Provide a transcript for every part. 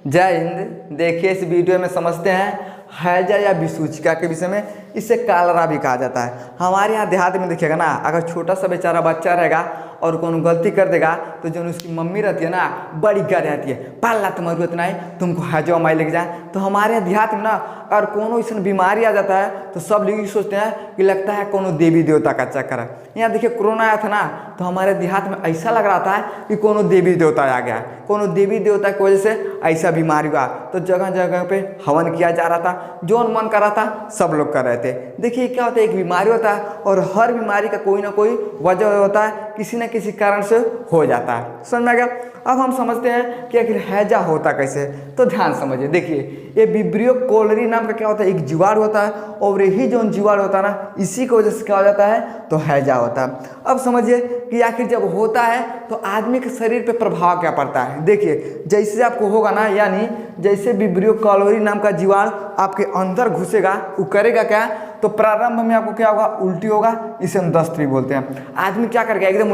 जय हिंद। देखिए इस वीडियो में समझते हैं हैजा या विसूचिका के विषय में। इसे कालरा भी कहा जाता है। हमारे यहाँ देहात में देखिएगा ना, अगर छोटा सा बेचारा बच्चा रहेगा और कोनो गलती कर देगा तो जो उसकी मम्मी रहती है ना, बड़ी गर रहती है, पाला तुम्हारी जरूरत नहीं, तुमको हैजा माई लेके जाए। तो हमारे यहाँ देहात में ना अगर कोनो ऐसा बीमारी आ जाता है तो सब लोग सोचते हैं कि लगता है कोनो देवी देवता का चक्कर है। यहाँ देखिए कोरोना आया था ना, तो हमारे देहात में ऐसा लग रहा था कि कोनो देवी देवता आ गया है, कोनो देवी देवता की वजह से ऐसा बीमारी हुआ। तो जगह जगह पे हवन किया जा रहा था, जो मन कर रहा था सब लोग कर रहे थे। देखिए क्या होता है, एक बीमारी होता है और हर बीमारी का कोई ना कोई वजह होता है, किसी न किसी कारण से हो जाता है। समझ में आ गया? अब हम समझते हैं कि आखिर हैजा होता कैसे। तो ध्यान समझिए। देखिए ये विब्रियो कोलरी नाम का क्या होता है, एक जीवाणु होता है और यही जो जीवाणु होता है ना, इसी की वजह से क्या हो जाता है, तो हैजा होता है। अब समझिए कि आखिर जब होता है तो आदमी के शरीर पे प्रभाव क्या पड़ता है। देखिए जैसे आपको होगा ना, यानी जैसे विब्रियो कोलरी नाम का जीवाणु आपके अंदर घुसेगा, वो करेगा क्या, तो प्रारंभ में आपको क्या होगा, उल्टी होगा। इसे हम दस्त भी बोलते हैं। आदमी क्या करेगा, एकदम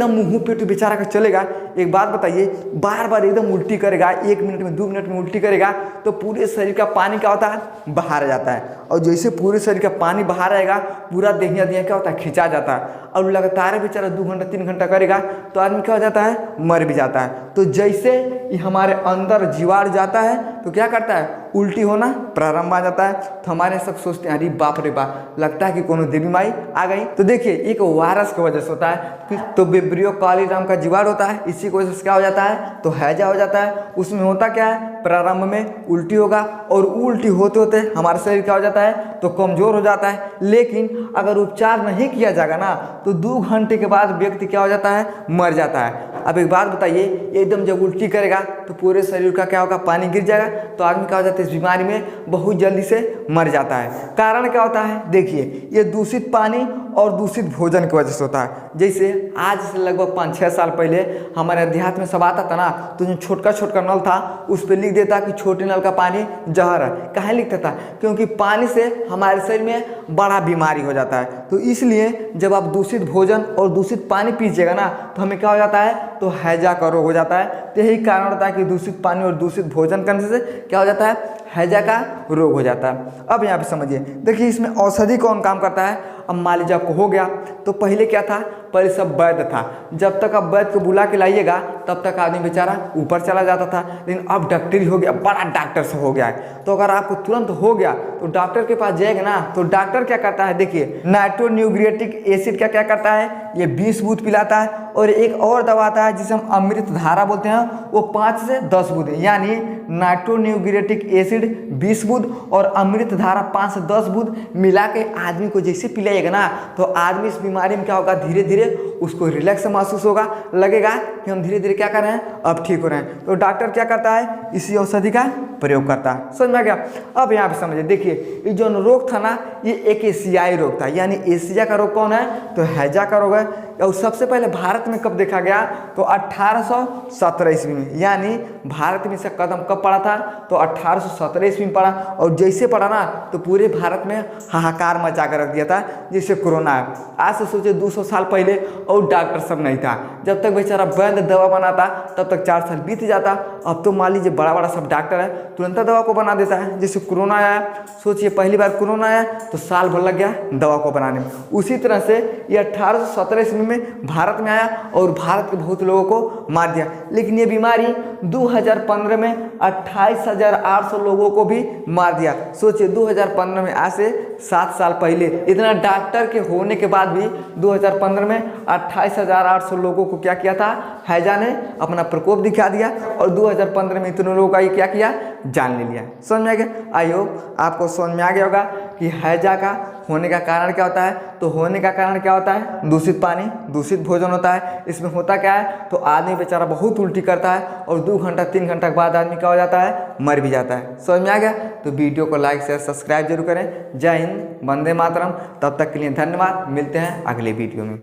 मुंह पेट बेचारा का चलेगा। एक बात बताइए, बार बार एकदम उल्टी करेगा, 1 मिनट में 2 मिनट में उल्टी करेगा तो पूरे शरीर का पानी क्या होता है, बाहर आ जाता है। और जैसे पूरे शरीर का पानी बाहर आएगा, पूरा देहिया देहिया क्या होता है, खिंचा जाता है। और लगातार बेचारा 2 घंटा 3 घंटा करेगा तो आदमी क्या हो जाता है, मर भी जाता है। तो जैसे ये हमारे अंदर जीवाणु जाता है तो क्या करता है, उल्टी होना प्रारंभ आ जाता है। तो हमारे सब सोचते हैं अरे बाप रे बाप, लगता है कि कोनो देवी माई आ गई। तो देखिए एक वायरस की वजह से होता है। तो विब्रियो कोलरी नाम का जीवाणु होता है, इसी की वजह से क्या हो जाता है, तो हैजा हो जाता है। उसमें होता क्या है, प्रारंभ में उल्टी होगा और उल्टी होते होते हमारा शरीर क्या हो जाता है, तो कमजोर हो जाता है। लेकिन अगर उपचार नहीं किया जाएगा ना तो 2 घंटे के बाद व्यक्ति क्या हो जाता है, मर जाता है। अब एक बात बताइए, एकदम जब उल्टी करेगा तो पूरे शरीर का क्या होगा, पानी गिर जाएगा तो आदमी क्या हो जाता है, इस बीमारी में बहुत जल्दी से मर जाता है। कारण क्या होता है, देखिए ये दूषित पानी और दूषित भोजन की वजह से होता है। जैसे आज से लगभग 5-6 साल पहले हमारे देहात में सब आता था ना, तो जो छोटका छोटका नल था उस पर लिख देता कि छोटे नल का पानी जहर है। काहे लिखता था, क्योंकि पानी से हमारे शरीर में बड़ा बीमारी हो जाता है। तो इसलिए जब आप दूषित भोजन और दूषित पानी पीजिएगा ना तो हमें क्या हो जाता है, तो हैजा का रोग हो जाता है। तो यही कारण होता है कि दूषित पानी और दूषित भोजन करने से क्या हो जाता है, हैजा का रोग हो जाता है। अब यहाँ पे समझिए, देखिए इसमें औषधि कौन काम करता है। अब मान लीजिए आपको हो गया तो पहले क्या था, पहले सब वैद्य था। जब तक आप वैद्य को बुला के लाइएगा तब तक आदमी बेचारा ऊपर चला जाता था। लेकिन अब डॉक्टरी हो गया, बड़ा डॉक्टर से हो गया है। तो अगर आपको तुरंत हो गया तो डॉक्टर के पास जाएगा ना, तो डॉक्टर क्या करता है, देखिए नाइट्रोन्यूक्लियोटिक एसिड क्या क्या करता है, ये 20 बूंद पिलाता है। और एक और दवा आता है जिसे हम अमृत धारा बोलते हैं, वो 5 से 10 बूंद, यानी नाइट्रोन्यूक्लियोटिक एसिड 20 बूंद और अमृत धारा 5 से 10 बूंद मिला के आदमी को जैसे पिलाइएगा ना, तो आदमी इस बीमारी में क्या होगा, धीरे धीरे उसको रिलैक्स महसूस होगा, लगेगा कि हम धीरे धीरे क्या कर रहे हैं, अब ठीक हो रहे हैं। तो डॉक्टर क्या करता है, इसी औषधि का प्रयोग करता है। समझ में आ गया? अब यहाँ पे समझिए, देखिए ये जो रोग था ना, ये एक एशियाई रोग था। यानी एशिया का रोग कौन है, तो हैजा का रोग है। और सबसे पहले भारत में कब देखा गया, तो 1817 ईस्वी में। यानी भारत में से कदम कब पड़ा था, तो 1817 ईस्वी में पड़ा। और जैसे पड़ा ना तो पूरे भारत में हाहाकार मचा कर रख दिया था, जैसे कोरोना है। आज से सोचे 200 साल पहले और डॉक्टर सब नहीं था। जब तक बेचारा वैद्य दवा बनाता तब तक 4 साल बीत जाता। अब तो मान लीजिए बड़ा बड़ा सब डॉक्टर है, तुरंत दवा को बना देता है। जैसे कोरोना आया, सोचिए पहली बार कोरोना आया तो साल भर लग गया दवा को बनाने में। उसी तरह से ये 1817 ईस्वी में भारत में आया और भारत के बहुत लोगों को मार दिया। लेकिन ये बीमारी 2015 में 28,800 लोगों को भी मार दिया। सोचिए 2015 में, आज से 7 साल पहले, इतना डॉक्टर के होने के बाद भी 2015 में 28,800 लोगों को क्या किया था, हैजा ने अपना प्रकोप दिखा दिया। और 2015 में इतने लोगों का ये क्या किया, जान ले लिया। समझ में आ गया? आई होप आपको समझ में आ गया होगा कि हैजा का होने का कारण क्या होता है। तो होने का कारण क्या होता है, दूषित पानी, दूषित भोजन होता है। इसमें होता क्या है, तो आदमी बेचारा बहुत उल्टी करता है और 2 घंटा 3 घंटा के बाद आदमी क्या हो जाता है, मर भी जाता है। समझ में आ गया? तो वीडियो को लाइक शेयर सब्सक्राइब जरूर करें। जय हिंद, वंदे मातरम। तब तक के लिए धन्यवाद। मिलते हैं अगले वीडियो में।